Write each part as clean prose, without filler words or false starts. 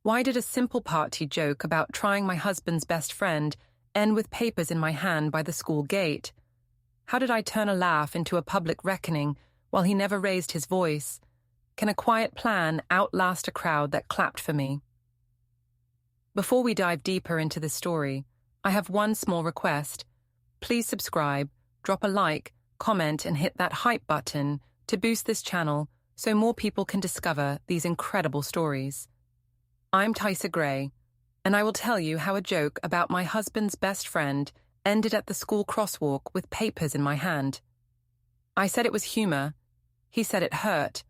Why did a simple party joke about trying my husband's best friend end with papers in my hand by the school gate? How did I turn a laugh into a public reckoning while he never raised his voice? Can a quiet plan outlast a crowd that clapped for me? Before we dive deeper into this story, I have one small request. Please subscribe, drop a like, comment, and hit that hype button to boost this channel so more people can discover these incredible stories. I'm Tysa Gray, and I will tell you how a joke about my husband's best friend ended at the school crosswalk with papers in my hand. I said it was humor. He said it hurt.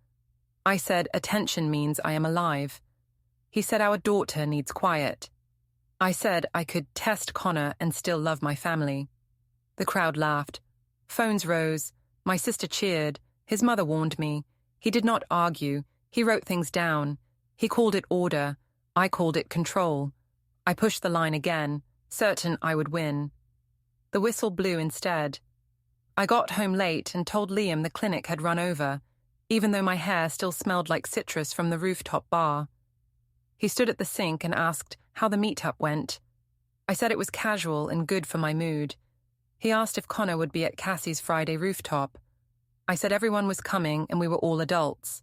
I said attention means I am alive. He said our daughter needs quiet. I said I could test Connor and still love my family. The crowd laughed. Phones rose. My sister cheered. His mother warned me. He did not argue. He wrote things down. He called it order. I called it control. I pushed the line again, certain I would win. The whistle blew instead. I got home late and told Liam the clinic had run over, even though my hair still smelled like citrus from the rooftop bar. He stood at the sink and asked how the meetup went. I said it was casual and good for my mood. He asked if Connor would be at Cassie's Friday rooftop. I said everyone was coming and we were all adults.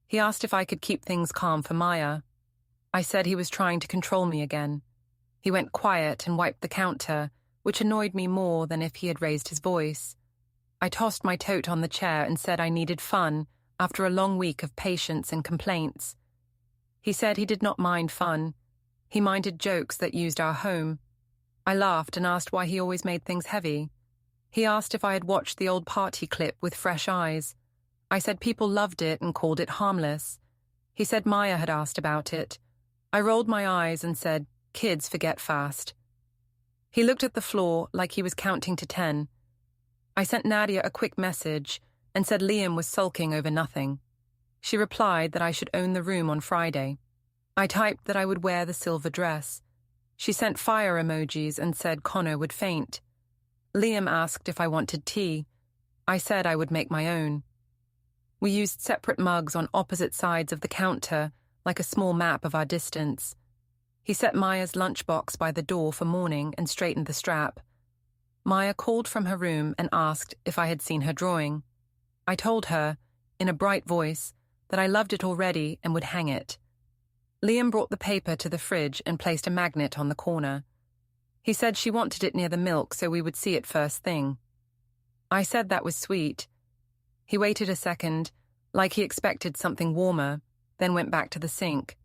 He asked if I could keep things calm for Maya. I said he was trying to control me again. He went quiet and wiped the counter, which annoyed me more than if he had raised his voice. I tossed my tote on the chair and said I needed fun after a long week of patience and complaints. He said he did not mind fun. He minded jokes that used our home. I laughed and asked why he always made things heavy. He asked if I had watched the old party clip with fresh eyes. I said people loved it and called it harmless. He said Maya had asked about it. I rolled my eyes and said, kids forget fast. He looked at the floor like he was counting to 10. I sent Nadia a quick message and said Liam was sulking over nothing. She replied that I should own the room on Friday. I typed that I would wear the silver dress. She sent fire emojis and said Connor would faint. Liam asked if I wanted tea. I said I would make my own. We used separate mugs on opposite sides of the counter, like a small map of our distance. He set Maya's lunchbox by the door for morning and straightened the strap. Maya called from her room and asked if I had seen her drawing. I told her, in a bright voice, that I loved it already and would hang it. Liam brought the paper to the fridge and placed a magnet on the corner. He said she wanted it near the milk so we would see it first thing. I said that was sweet. He waited a second, like he expected something warmer, then went back to the sink.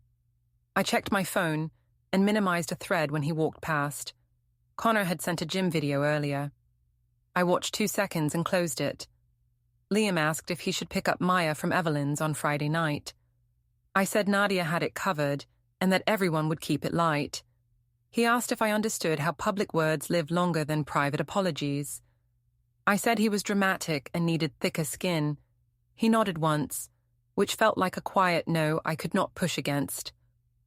I checked my phone and minimized a thread when he walked past. Connor had sent a gym video earlier. I watched 2 seconds and closed it. Liam asked if he should pick up Maya from Evelyn's on Friday night. I said Nadia had it covered and that everyone would keep it light. He asked if I understood how public words live longer than private apologies. I said he was dramatic and needed thicker skin. He nodded once, which felt like a quiet no I could not push against.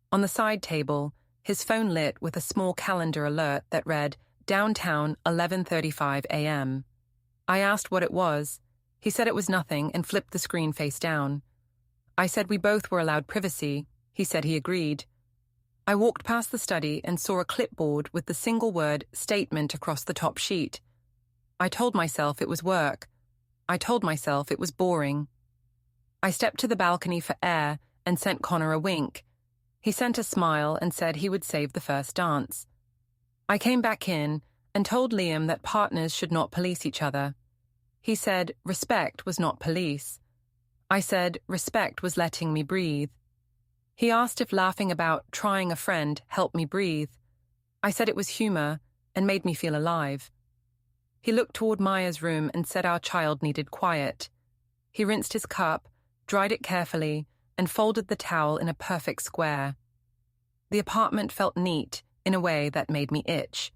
On the side table, his phone lit with a small calendar alert that read, Downtown, 11:35 a.m. I asked what it was. He said it was nothing and flipped the screen face down. I said we both were allowed privacy. He said he agreed. I walked past the study and saw a clipboard with the single word statement across the top sheet. I told myself it was work. I told myself it was boring. I stepped to the balcony for air and sent Connor a wink. He sent a smile and said he would save the first dance. I came back in and told Liam that partners should not police each other. He said respect was not police. I said respect was letting me breathe. He asked if laughing about trying a friend helped me breathe. I said it was humor and made me feel alive. He looked toward Maya's room and said our child needed quiet. He rinsed his cup, dried it carefully, and folded the towel in a perfect square. The apartment felt neat in a way that made me itch.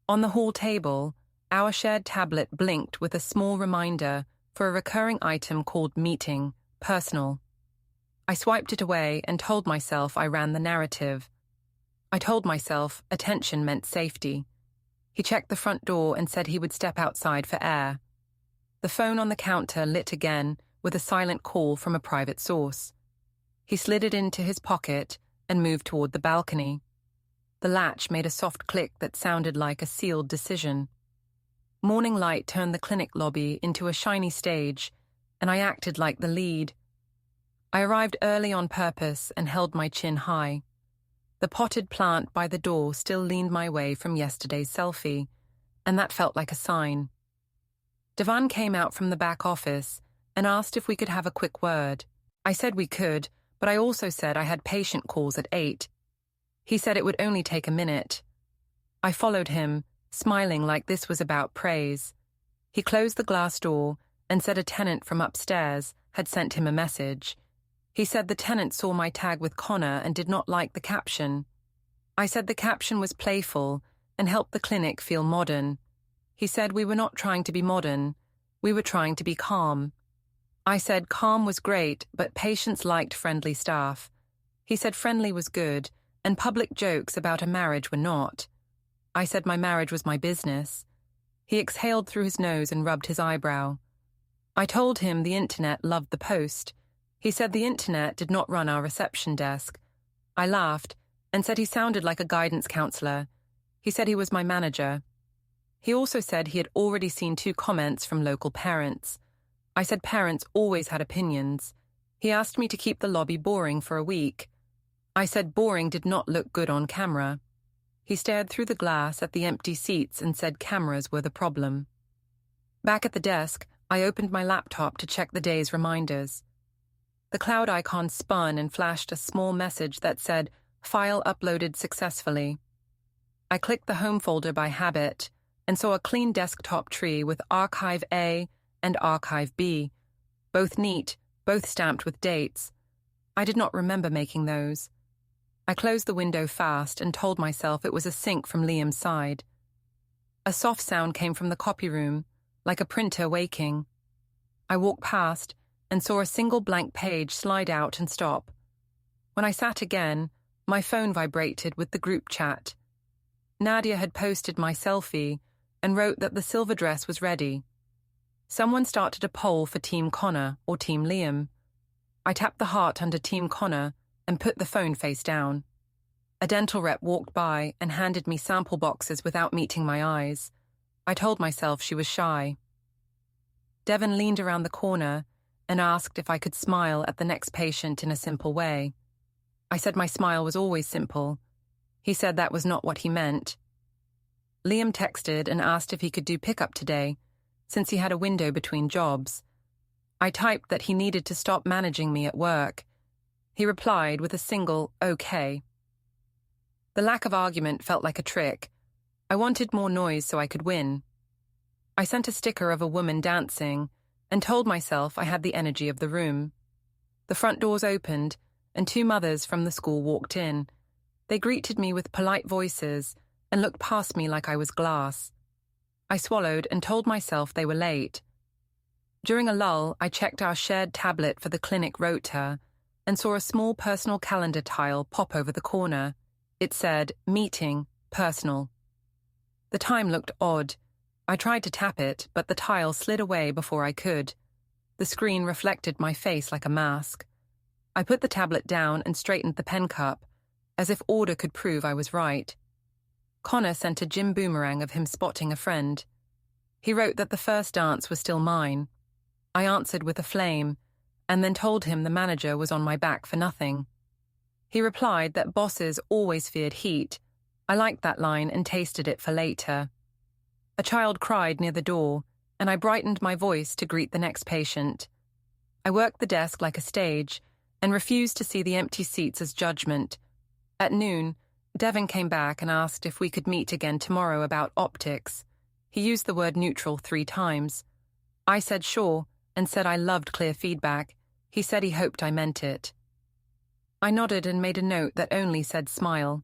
On the hall table, our shared tablet blinked with a small reminder for a recurring item called meeting, personal. I swiped it away and told myself I ran the narrative. I told myself attention meant safety. He checked the front door and said he would step outside for air. The phone on the counter lit again with a silent call from a private source. He slid it into his pocket and moved toward the balcony. The latch made a soft click that sounded like a sealed decision. Morning light turned the clinic lobby into a shiny stage, and I acted like the lead. I arrived early on purpose and held my chin high. The potted plant by the door still leaned my way from yesterday's selfie, and that felt like a sign. Devan came out from the back office and asked if we could have a quick word. I said we could, but I also said I had patient calls at 8. He said it would only take a minute. I followed him, smiling like this was about praise. He closed the glass door and said a tenant from upstairs had sent him a message. He said the tenant saw my tag with Connor and did not like the caption. I said the caption was playful and helped the clinic feel modern. He said we were not trying to be modern, we were trying to be calm. I said calm was great, but patients liked friendly staff. He said friendly was good, and public jokes about a marriage were not. I said my marriage was my business. He exhaled through his nose and rubbed his eyebrow. I told him the internet loved the post. He said the internet did not run our reception desk. I laughed and said he sounded like a guidance counselor. He said he was my manager. He also said he had already seen 2 comments from local parents. I said parents always had opinions. He asked me to keep the lobby boring for a week. I said boring did not look good on camera. He stared through the glass at the empty seats and said cameras were the problem. Back at the desk, I opened my laptop to check the day's reminders. The cloud icon spun and flashed a small message that said, "File uploaded successfully." I clicked the home folder by habit and saw a clean desktop tree with Archive A and Archive B, both neat, both stamped with dates. I did not remember making those. I closed the window fast and told myself it was a sync from Liam's side. A soft sound came from the copy room, like a printer waking. I walked past and saw a single blank page slide out and stop. When I sat again, my phone vibrated with the group chat. Nadia had posted my selfie and wrote that the silver dress was ready. Someone started a poll for Team Connor or Team Liam. I tapped the heart under Team Connor and put the phone face down. A dental rep walked by and handed me sample boxes without meeting my eyes. I told myself she was shy. Devon leaned around the corner and asked if I could smile at the next patient in a simple way. I said my smile was always simple. He said that was not what he meant. Liam texted and asked if he could do pickup today, since he had a window between jobs. I typed that he needed to stop managing me at work. He replied with a single "okay." The lack of argument felt like a trick. I wanted more noise so I could win. I sent a sticker of a woman dancing and told myself I had the energy of the room. The front doors opened and 2 mothers from the school walked in. They greeted me with polite voices and looked past me like I was glass. I swallowed and told myself they were late. During a lull, I checked our shared tablet for the clinic rota and saw a small personal calendar tile pop over the corner. It said, "Meeting, personal." The time looked odd. I tried to tap it, but the tile slid away before I could. The screen reflected my face like a mask. I put the tablet down and straightened the pen cup, as if order could prove I was right. Connor sent a gym boomerang of him spotting a friend. He wrote that the first dance was still mine. I answered with a flame, and then told him the manager was on my back for nothing. He replied that bosses always feared heat. I liked that line and tasted it for later. A child cried near the door, and I brightened my voice to greet the next patient. I worked the desk like a stage and refused to see the empty seats as judgment. At noon, Devon came back and asked if we could meet again tomorrow about optics. He used the word neutral 3 times. I said sure and said I loved clear feedback. He said he hoped I meant it. I nodded and made a note that only said smile.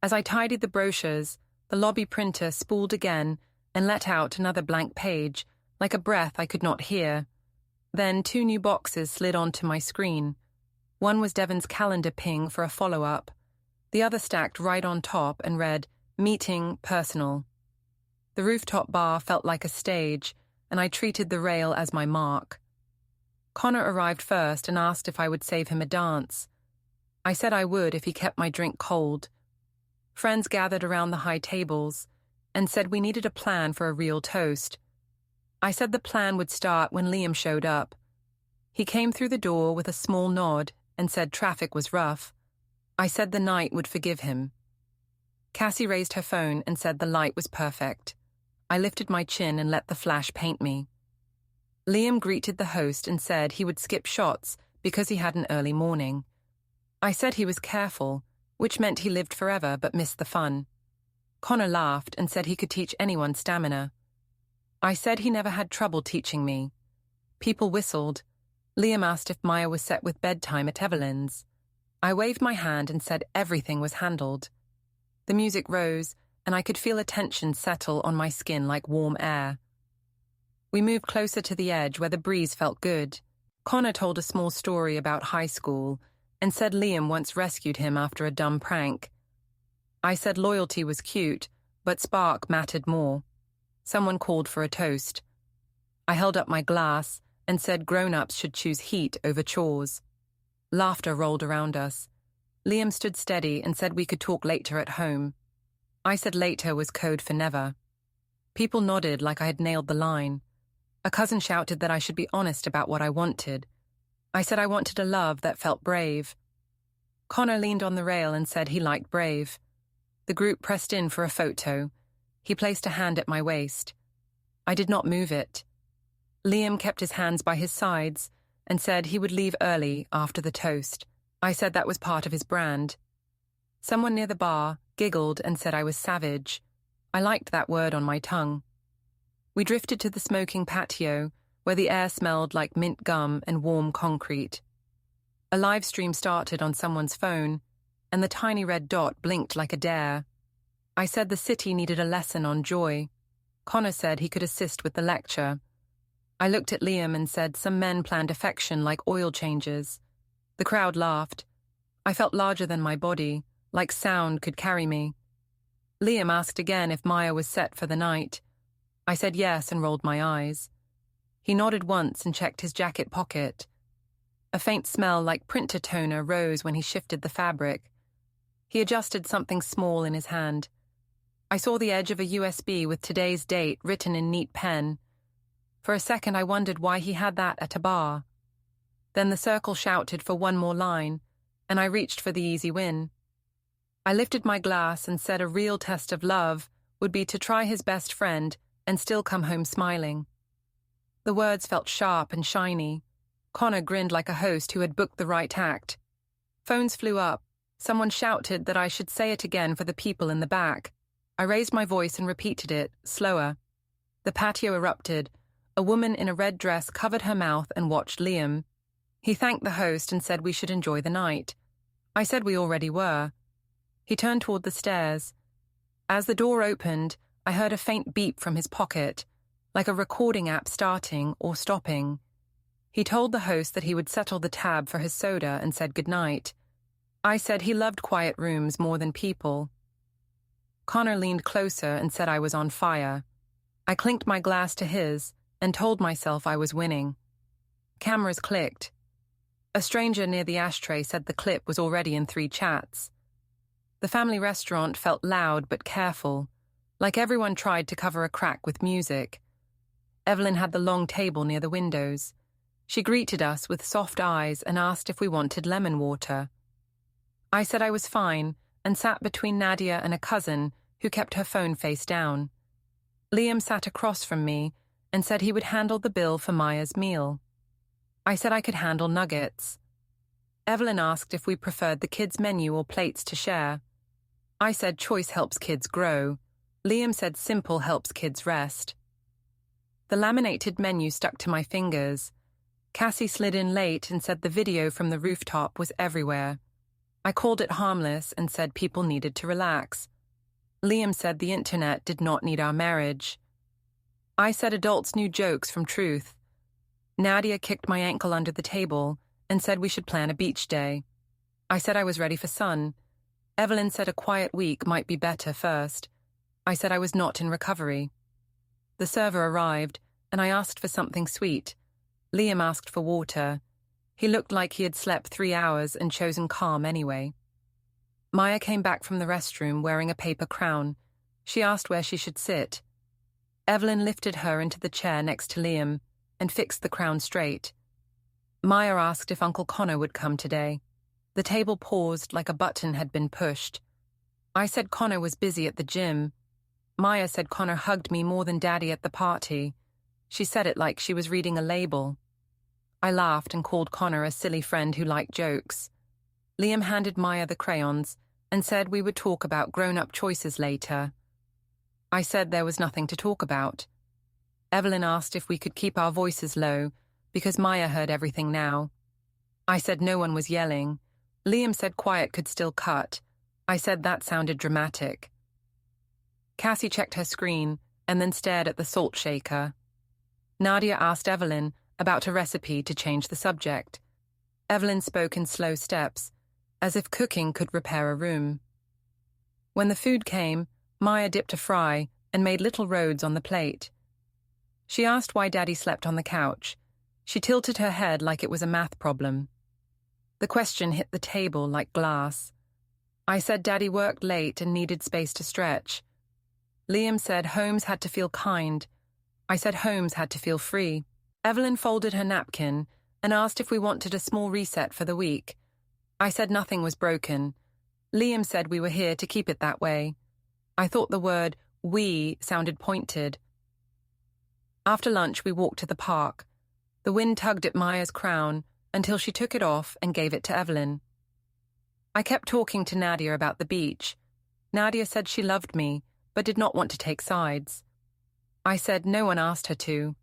As I tidied the brochures, the lobby printer spooled again and let out another blank page, like a breath I could not hear. Then 2 new boxes slid onto my screen. One was Devon's calendar ping for a follow-up. The other stacked right on top and read, "Meeting, personal." The rooftop bar felt like a stage, and I treated the rail as my mark. Connor arrived first and asked if I would save him a dance. I said I would if he kept my drink cold. Friends gathered around the high tables and said we needed a plan for a real toast. I said the plan would start when Liam showed up. He came through the door with a small nod and said traffic was rough. I said the night would forgive him. Cassie raised her phone and said the light was perfect. I lifted my chin and let the flash paint me. Liam greeted the host and said he would skip shots because he had an early morning. I said he was careful, which meant he lived forever but missed the fun. Connor laughed and said he could teach anyone stamina. I said he never had trouble teaching me. People whistled. Liam asked if Maya was set with bedtime at Evelyn's. I waved my hand and said everything was handled. The music rose, and I could feel a tension settle on my skin like warm air. We moved closer to the edge where the breeze felt good. Connor told a small story about high school and said Liam once rescued him after a dumb prank. I said loyalty was cute, but spark mattered more. Someone called for a toast. I held up my glass and said grown-ups should choose heat over chores. Laughter rolled around us. Liam stood steady and said we could talk later at home. I said later was code for never. People nodded like I had nailed the line. A cousin shouted that I should be honest about what I wanted. I said I wanted a love that felt brave. Connor leaned on the rail and said he liked brave. The group pressed in for a photo. He placed a hand at my waist. I did not move it. Liam kept his hands by his sides and said he would leave early after the toast. I said that was part of his brand. Someone near the bar giggled and said I was savage. I liked that word on my tongue. We drifted to the smoking patio, where the air smelled like mint gum and warm concrete. A live stream started on someone's phone, and the tiny red dot blinked like a dare. I said the city needed a lesson on joy. Connor said he could assist with the lecture. I looked at Liam and said some men planned affection like oil changes. The crowd laughed. I felt larger than my body, like sound could carry me. Liam asked again if Maya was set for the night. I said yes and rolled my eyes. He nodded once and checked his jacket pocket. A faint smell like printer toner rose when he shifted the fabric. He adjusted something small in his hand. I saw the edge of a USB with today's date written in neat pen. For a second I wondered why he had that at a bar. Then the circle shouted for one more line, and I reached for the easy win. I lifted my glass and said a real test of love would be to try his best friend and still come home smiling. The words felt sharp and shiny. Connor grinned like a host who had booked the right act. Phones flew up. Someone shouted that I should say it again for the people in the back. I raised my voice and repeated it, slower. The patio erupted. A woman in a red dress covered her mouth and watched Liam. He thanked the host and said we should enjoy the night. I said we already were. He turned toward the stairs. As the door opened, I heard a faint beep from his pocket, like a recording app starting or stopping. He told the host that he would settle the tab for his soda and said goodnight. I said he loved quiet rooms more than people. Connor leaned closer and said I was on fire. I clinked my glass to his and told myself I was winning. Cameras clicked. A stranger near the ashtray said the clip was already in 3 chats. The family restaurant felt loud but careful, like everyone tried to cover a crack with music. Evelyn had the long table near the windows. She greeted us with soft eyes and asked if we wanted lemon water. I said I was fine and sat between Nadia and a cousin who kept her phone face down. Liam sat across from me and said he would handle the bill for Maya's meal. I said I could handle nuggets. Evelyn asked if we preferred the kids' menu or plates to share. I said choice helps kids grow. Liam said simple helps kids rest. The laminated menu stuck to my fingers. Cassie slid in late and said the video from the rooftop was everywhere. I called it harmless and said people needed to relax. Liam said the internet did not need our marriage. I said adults knew jokes from truth. Nadia kicked my ankle under the table and said we should plan a beach day. I said I was ready for sun. Evelyn said a quiet week might be better first. I said I was not in recovery. The server arrived, and I asked for something sweet. Liam asked for water. He looked like he had slept 3 hours and chosen calm anyway. Maya came back from the restroom wearing a paper crown. She asked where she should sit. Evelyn lifted her into the chair next to Liam and fixed the crown straight. Maya asked if Uncle Connor would come today. The table paused like a button had been pushed. I said Connor was busy at the gym. Maya said Connor hugged me more than Daddy at the party. She said it like she was reading a label. I laughed and called Connor a silly friend who liked jokes. Liam handed Maya the crayons and said we would talk about grown-up choices later. I said there was nothing to talk about. Evelyn asked if we could keep our voices low, because Maya heard everything now. I said no one was yelling. Liam said quiet could still cut. I said that sounded dramatic. Cassie checked her screen and then stared at the salt shaker. Nadia asked Evelyn about a recipe to change the subject. Evelyn spoke in slow steps, as if cooking could repair a room. When the food came, Maya dipped a fry and made little roads on the plate. She asked why Daddy slept on the couch. She tilted her head like it was a math problem. The question hit the table like glass. I said Daddy worked late and needed space to stretch. Liam said Holmes had to feel kind. I said Holmes had to feel free. Evelyn folded her napkin and asked if we wanted a small reset for the week. I said nothing was broken. Liam said we were here to keep it that way. I thought the word we sounded pointed. After lunch, we walked to the park. The wind tugged at Maya's crown until she took it off and gave it to Evelyn. I kept talking to Nadia about the beach. Nadia said she loved me, but did not want to take sides. I said no one asked her to.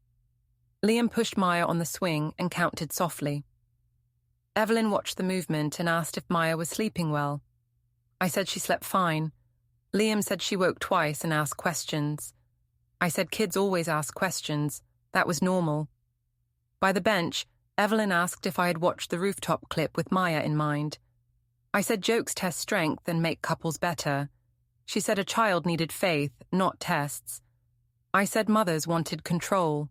Liam pushed Maya on the swing and counted softly. Evelyn watched the movement and asked if Maya was sleeping well. I said she slept fine. Liam said she woke twice and asked questions. I said kids always ask questions. That was normal. By the bench, Evelyn asked if I had watched the rooftop clip with Maya in mind. I said jokes test strength and make couples better. She said a child needed faith, not tests. I said mothers wanted control.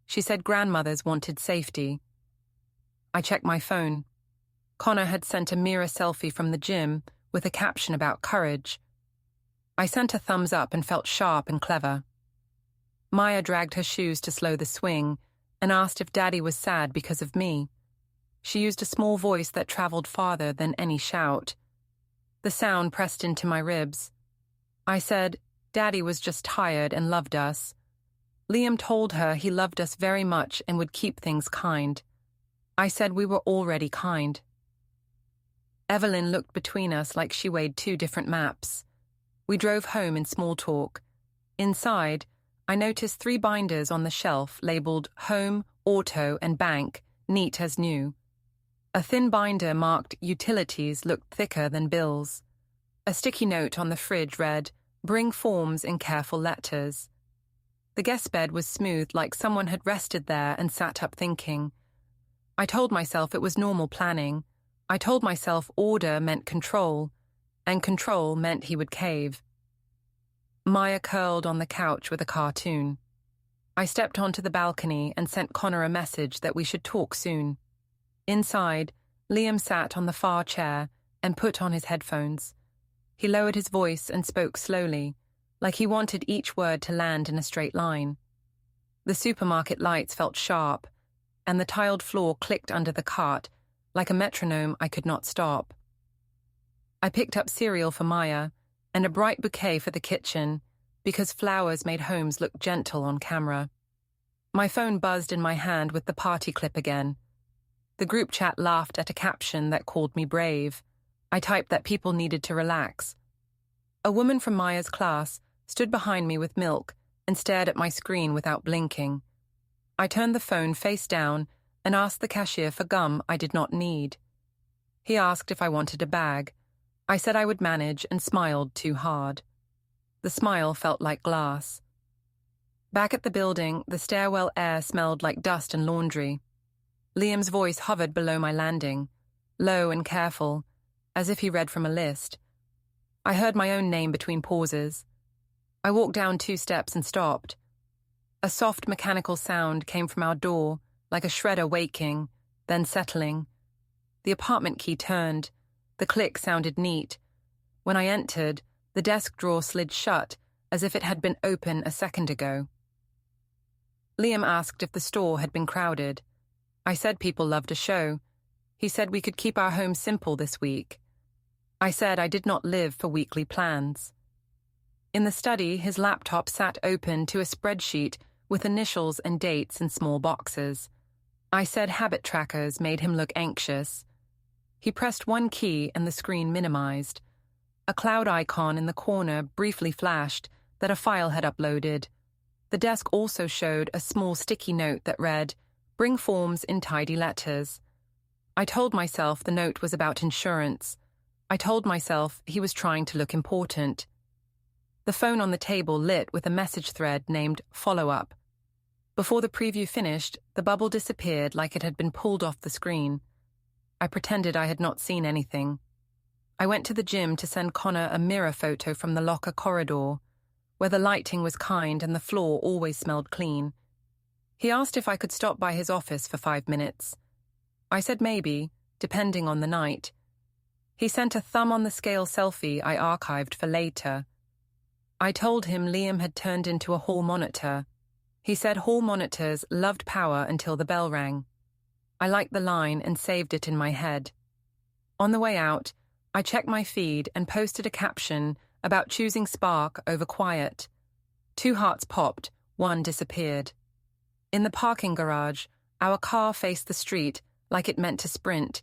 She said grandmothers wanted safety. I checked my phone. Connor had sent a mirror selfie from the gym with a caption about courage. I sent a thumbs up and felt sharp and clever. Maya dragged her shoes to slow the swing and asked if Daddy was sad because of me. She used a small voice that traveled farther than any shout. The sound pressed into my ribs. I said, Daddy was just tired and loved us. Liam told her he loved us very much and would keep things kind. I said we were already kind. Evelyn looked between us like she weighed 2 different maps. We drove home in small talk. Inside, I noticed 3 binders on the shelf labeled Home, Auto, and Bank, neat as new. A thin binder marked Utilities looked thicker than bills. A sticky note on the fridge read, Bring forms in careful letters. The guest bed was smooth like someone had rested there and sat up thinking. I told myself it was normal planning. I told myself order meant control, and control meant he would cave. Maya curled on the couch with a cartoon. I stepped onto the balcony and sent Connor a message that we should talk soon. Inside, Liam sat on the far chair and put on his headphones. He lowered his voice and spoke slowly, like he wanted each word to land in a straight line. The supermarket lights felt sharp, and the tiled floor clicked under the cart like a metronome I could not stop. I picked up cereal for Maya and a bright bouquet for the kitchen because flowers made homes look gentle on camera. My phone buzzed in my hand with the party clip again. The group chat laughed at a caption that called me brave. I typed that people needed to relax. A woman from Maya's class stood behind me with milk and stared at my screen without blinking. I turned the phone face down and asked the cashier for gum I did not need. He asked if I wanted a bag. I said I would manage and smiled too hard. The smile felt like glass. Back at the building, the stairwell air smelled like dust and laundry. Liam's voice hovered below my landing, low and careful, as if he read from a list. I heard my own name between pauses. I walked down 2 steps and stopped. A soft mechanical sound came from our door, like a shredder waking, then settling. The apartment key turned. The click sounded neat. When I entered, the desk drawer slid shut as if it had been open a second ago. Liam asked if the store had been crowded. I said people loved a show. He said we could keep our home simple this week. I said I did not live for weekly plans. In the study, his laptop sat open to a spreadsheet with initials and dates in small boxes. I said habit trackers made him look anxious. He pressed one key and the screen minimized. A cloud icon in the corner briefly flashed that a file had uploaded. The desk also showed a small sticky note that read, "Bring forms in tidy letters." I told myself the note was about insurance. I told myself he was trying to look important. The phone on the table lit with a message thread named Follow Up. Before the preview finished, the bubble disappeared like it had been pulled off the screen. I pretended I had not seen anything. I went to the gym to send Connor a mirror photo from the locker corridor, where the lighting was kind and the floor always smelled clean. He asked if I could stop by his office for 5 minutes. I said maybe, depending on the night. He sent a thumb-on-the-scale selfie I archived for later. I told him Liam had turned into a hall monitor. He said hall monitors loved power until the bell rang. I liked the line and saved it in my head. On the way out, I checked my feed and posted a caption about choosing spark over quiet. 2 hearts popped, 1 disappeared. In the parking garage, our car faced the street like it meant to sprint.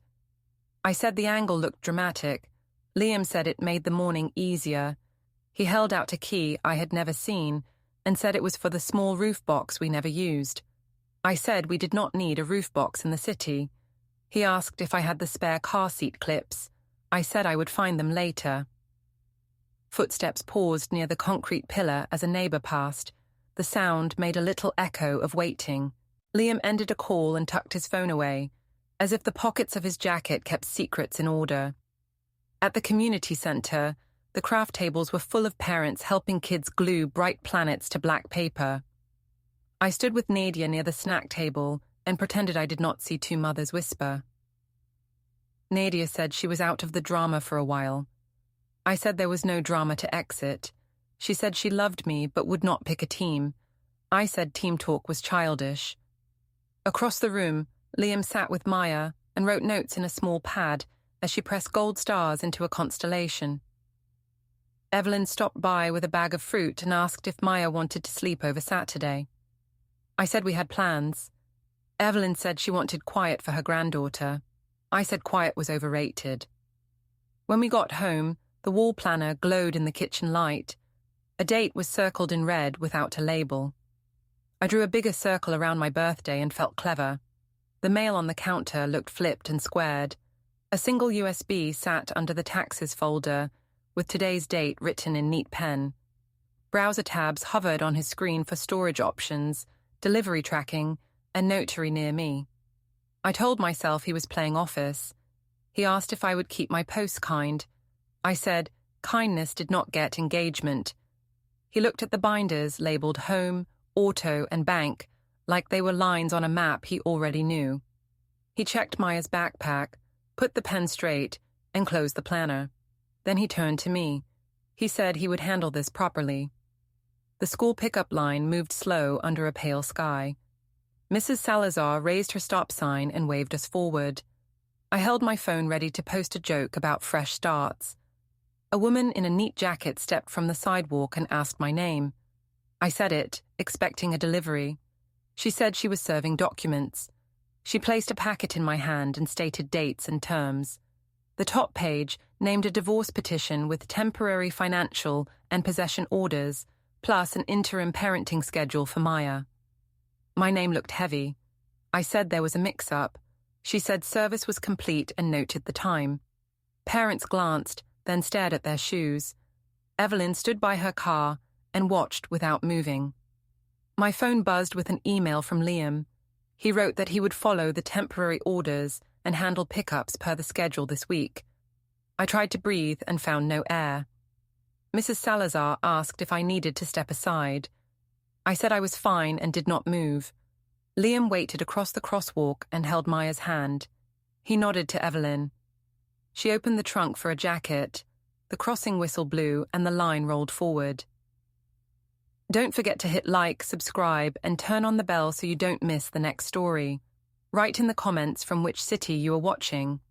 I said the angle looked dramatic. Liam said it made the morning easier. He held out a key I had never seen and said it was for the small roof box we never used. I said we did not need a roof box in the city. He asked if I had the spare car seat clips. I said I would find them later. Footsteps paused near the concrete pillar as a neighbor passed. The sound made a little echo of waiting. Liam ended a call and tucked his phone away, as if the pockets of his jacket kept secrets in order. At the community center, the craft tables were full of parents helping kids glue bright planets to black paper. I stood with Nadia near the snack table and pretended I did not see 2 mothers whisper. Nadia said she was out of the drama for a while. I said there was no drama to exit. She said she loved me but would not pick a team. I said team talk was childish. Across the room, Liam sat with Maya and wrote notes in a small pad as she pressed gold stars into a constellation. Evelyn stopped by with a bag of fruit and asked if Maya wanted to sleep over Saturday. I said we had plans. Evelyn said she wanted quiet for her granddaughter. I said quiet was overrated. When we got home, the wall planner glowed in the kitchen light. A date was circled in red without a label. I drew a bigger circle around my birthday and felt clever. The mail on the counter looked flipped and squared. A single USB sat under the taxes folder, with today's date written in neat pen. Browser tabs hovered on his screen for storage options, delivery tracking, and notary near me. I told myself he was playing office. He asked if I would keep my posts kind. I said kindness did not get engagement. He looked at the binders labeled home, auto, and bank, like they were lines on a map he already knew. He checked Maya's backpack, put the pen straight, and closed the planner. Then he turned to me. He said he would handle this properly. The school pickup line moved slow under a pale sky. Mrs. Salazar raised her stop sign and waved us forward. I held my phone ready to post a joke about fresh starts. A woman in a neat jacket stepped from the sidewalk and asked my name. I said it, expecting a delivery. She said she was serving documents. She placed a packet in my hand and stated dates and terms. The top page named a divorce petition with temporary financial and possession orders, plus an interim parenting schedule for Maya. My name looked heavy. I said there was a mix-up. She said service was complete and noted the time. Parents glanced, then stared at their shoes. Evelyn stood by her car and watched without moving. My phone buzzed with an email from Liam. He wrote that he would follow the temporary orders and handle pickups per the schedule this week. I tried to breathe and found no air. Mrs. Salazar asked if I needed to step aside. I said I was fine and did not move. Liam waited across the crosswalk and held Maya's hand. He nodded to Evelyn. She opened the trunk for a jacket. The crossing whistle blew and the line rolled forward. Don't forget to hit like, subscribe, and turn on the bell so you don't miss the next story. Write in the comments from which city you are watching.